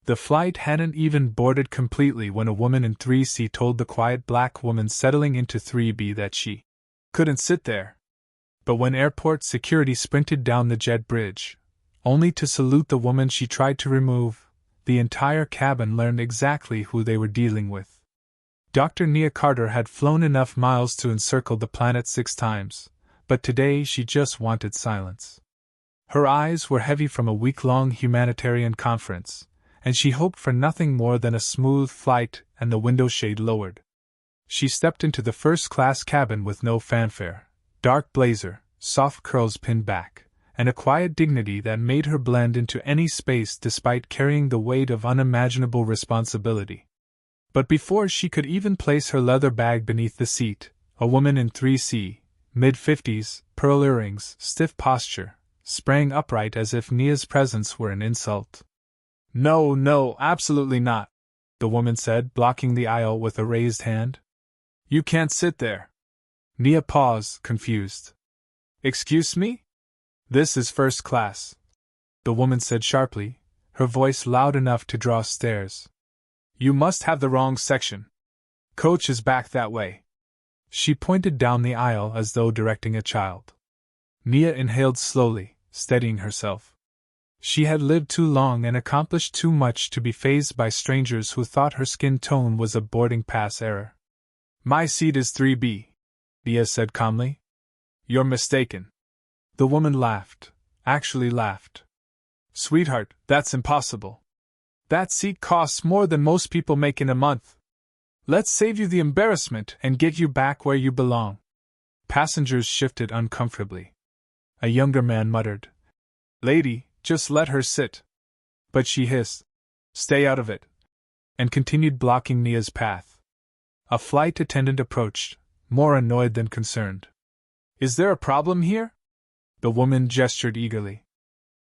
The flight hadn't even boarded completely when a woman in 3C told the quiet black woman settling into 3B that she couldn't sit there. But when airport security sprinted down the jet bridge, only to salute the woman she tried to remove, the entire cabin learned exactly who they were dealing with. Dr. Nia Carter had flown enough miles to encircle the planet 6 times, but today she just wanted silence. Her eyes were heavy from a week-long humanitarian conference, and she hoped for nothing more than a smooth flight and the window shade lowered. She stepped into the first-class cabin with no fanfare, dark blazer, soft curls pinned back, and a quiet dignity that made her blend into any space despite carrying the weight of unimaginable responsibility. But before she could even place her leather bag beneath the seat, a woman in 3C, mid-50s, pearl earrings, stiff posture, sprang upright as if Nia's presence were an insult. No, absolutely not, the woman said, blocking the aisle with a raised hand. You can't sit there. Nia paused, confused. Excuse me? This is first class, the woman said sharply, her voice loud enough to draw stares. You must have the wrong section. Coach is back that way. She pointed down the aisle as though directing a child. Nia inhaled slowly, steadying herself. She had lived too long and accomplished too much to be fazed by strangers who thought her skin tone was a boarding pass error. My seat is 3B, Nia said calmly. You're mistaken. The woman laughed, actually laughed. Sweetheart, that's impossible. That seat costs more than most people make in a month. Let's save you the embarrassment and get you back where you belong. Passengers shifted uncomfortably. A younger man muttered, Lady, just let her sit. But she hissed, Stay out of it, and continued blocking Nia's path. A flight attendant approached, more annoyed than concerned. Is there a problem here? The woman gestured eagerly.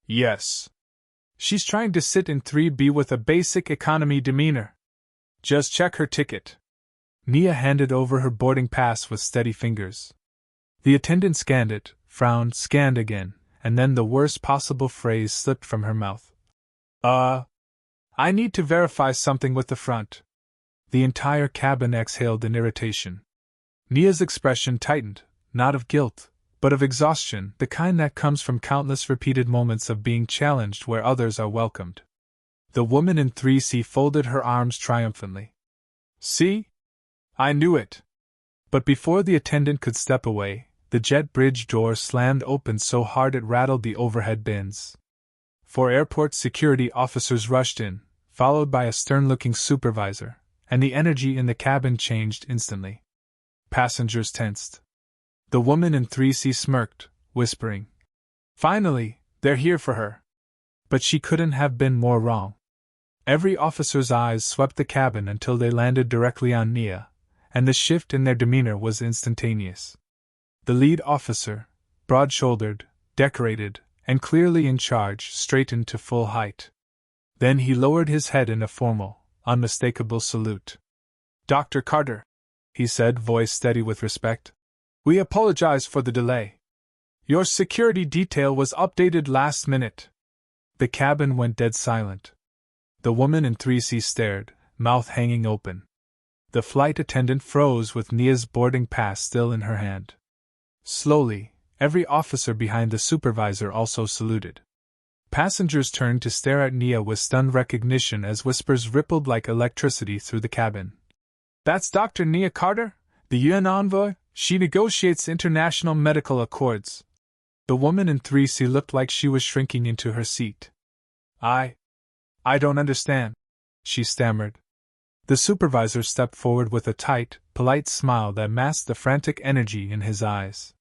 Yes. She's trying to sit in 3B with a basic economy demeanor. Just check her ticket. Nia handed over her boarding pass with steady fingers. The attendant scanned it, frowned, scanned again, and then the worst possible phrase slipped from her mouth. I need to verify something with the front. The entire cabin exhaled in irritation. Nia's expression tightened, not of guilt, but of exhaustion, the kind that comes from countless repeated moments of being challenged where others are welcomed. The woman in 3C folded her arms triumphantly. See? I knew it. But before the attendant could step away, the jet bridge door slammed open so hard it rattled the overhead bins. 4 airport security officers rushed in, followed by a stern-looking supervisor, and the energy in the cabin changed instantly. Passengers tensed. The woman in 3C smirked, whispering, Finally, they're here for her. But she couldn't have been more wrong. Every officer's eyes swept the cabin until they landed directly on Nia, and the shift in their demeanor was instantaneous. The lead officer, broad-shouldered, decorated, and clearly in charge, straightened to full height. Then he lowered his head in a formal, unmistakable salute. Dr. Carter, he said, voice steady with respect. We apologize for the delay. Your security detail was updated last minute. The cabin went dead silent. The woman in 3C stared, mouth hanging open. The flight attendant froze with Nia's boarding pass still in her hand. Slowly, every officer behind the supervisor also saluted. Passengers turned to stare at Nia with stunned recognition as whispers rippled like electricity through the cabin. That's Dr. Nia Carter, the UN envoy. She negotiates international medical accords. The woman in 3C looked like she was shrinking into her seat. I don't understand, she stammered. The supervisor stepped forward with a tight, polite smile that masked the frantic energy in his eyes.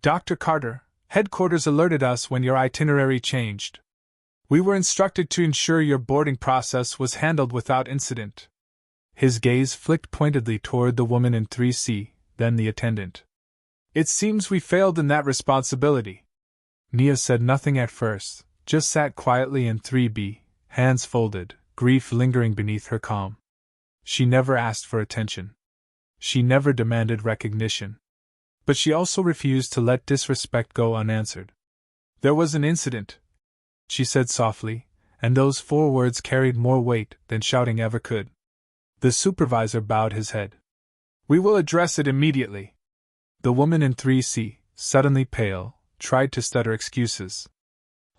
Dr. Carter, headquarters alerted us when your itinerary changed. We were instructed to ensure your boarding process was handled without incident. His gaze flicked pointedly toward the woman in 3C, then the attendant. It seems we failed in that responsibility. Nia said nothing at first, just sat quietly in 3B, hands folded, grief lingering beneath her calm. She never asked for attention. She never demanded recognition. But she also refused to let disrespect go unanswered. There was an incident, she said softly, and those 4 words carried more weight than shouting ever could. The supervisor bowed his head. "We will address it immediately." The woman in 3C, suddenly pale, tried to stutter excuses.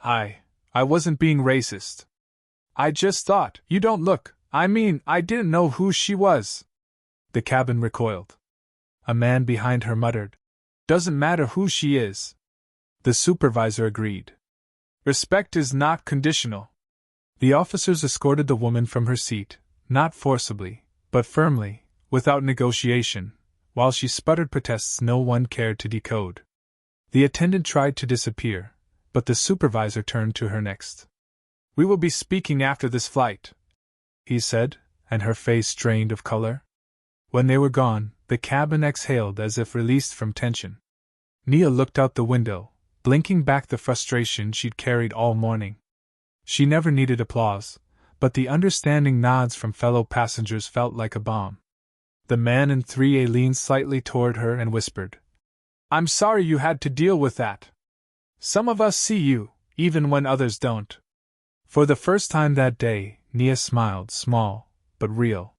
I wasn't being racist. I just thought, you don't look, I didn't know who she was." The cabin recoiled. A man behind her muttered, "Doesn't matter who she is." The supervisor agreed. "Respect is not conditional." The officers escorted the woman from her seat, not forcibly, but firmly, without negotiation, while she sputtered protests no one cared to decode. The attendant tried to disappear, but the supervisor turned to her next. "We will be speaking after this flight," he said, and her face drained of color. When they were gone, the cabin exhaled as if released from tension. Nia looked out the window, blinking back the frustration she'd carried all morning. She never needed applause, but the understanding nods from fellow passengers felt like a balm. The man in 3A leaned slightly toward her and whispered, "I'm sorry you had to deal with that. Some of us see you, even when others don't." For the first time that day, Nia smiled, small, but real.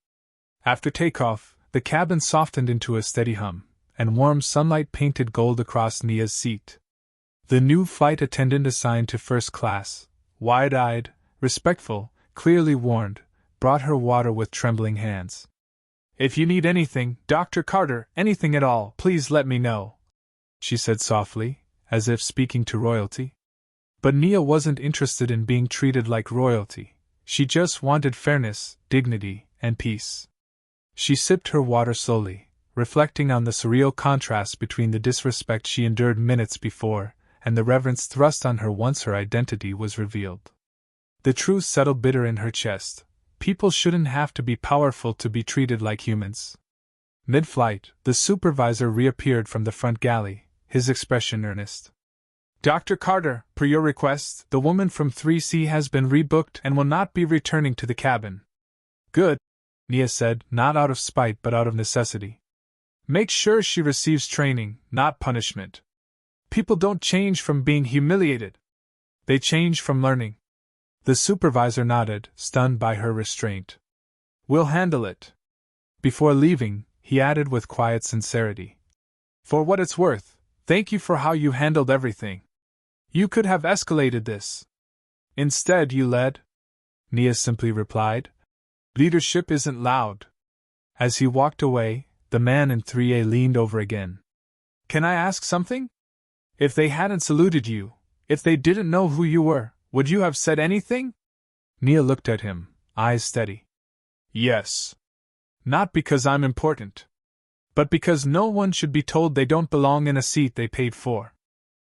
After takeoff, the cabin softened into a steady hum, and warm sunlight painted gold across Nia's seat. The new flight attendant assigned to first class, wide-eyed, respectful, clearly warned, brought her water with trembling hands. "If you need anything, Dr. Carter, anything at all, please let me know," she said softly, as if speaking to royalty. But Nia wasn't interested in being treated like royalty. She just wanted fairness, dignity, and peace. She sipped her water slowly, reflecting on the surreal contrast between the disrespect she endured minutes before and the reverence thrust on her once her identity was revealed. The truth settled bitter in her chest. People shouldn't have to be powerful to be treated like humans. Mid-flight, the supervisor reappeared from the front galley, his expression earnest. "Dr. Carter, per your request, the woman from 3C has been rebooked and will not be returning to the cabin." "Good," Nia said, not out of spite but out of necessity. "Make sure she receives training, not punishment. People don't change from being humiliated. They change from learning." The supervisor nodded, stunned by her restraint. "We'll handle it." Before leaving, he added with quiet sincerity, "For what it's worth, thank you for how you handled everything. You could have escalated this. Instead, you led." Nia simply replied, "Leadership isn't loud." As he walked away, the man in 3A leaned over again. "Can I ask something? If they hadn't saluted you, if they didn't know who you were, would you have said anything?" Nia looked at him, eyes steady. "Yes. Not because I'm important, but because no one should be told they don't belong in a seat they paid for."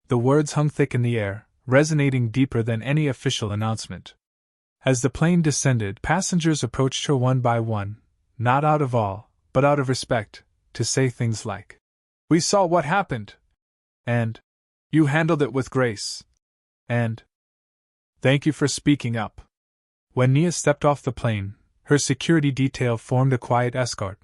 The words hung thick in the air, resonating deeper than any official announcement. As the plane descended, passengers approached her one by one, not out of awe, but out of respect, to say things like, "We saw what happened," and "You handled it with grace," and "Thank you for speaking up." When Nia stepped off the plane, her security detail formed a quiet escort,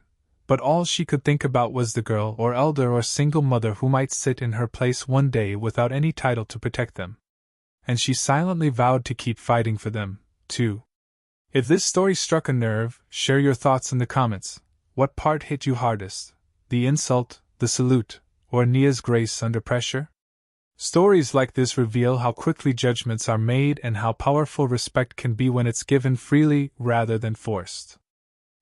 but all she could think about was the girl or elder or single mother who might sit in her place one day without any title to protect them. And she silently vowed to keep fighting for them, too. If this story struck a nerve, share your thoughts in the comments. What part hit you hardest? The insult, the salute, or Nia's grace under pressure? Stories like this reveal how quickly judgments are made and how powerful respect can be when it's given freely rather than forced.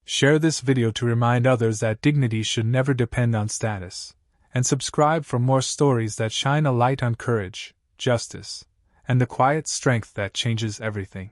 Share this video to remind others that dignity should never depend on status, and subscribe for more stories that shine a light on courage, justice, and the quiet strength that changes everything.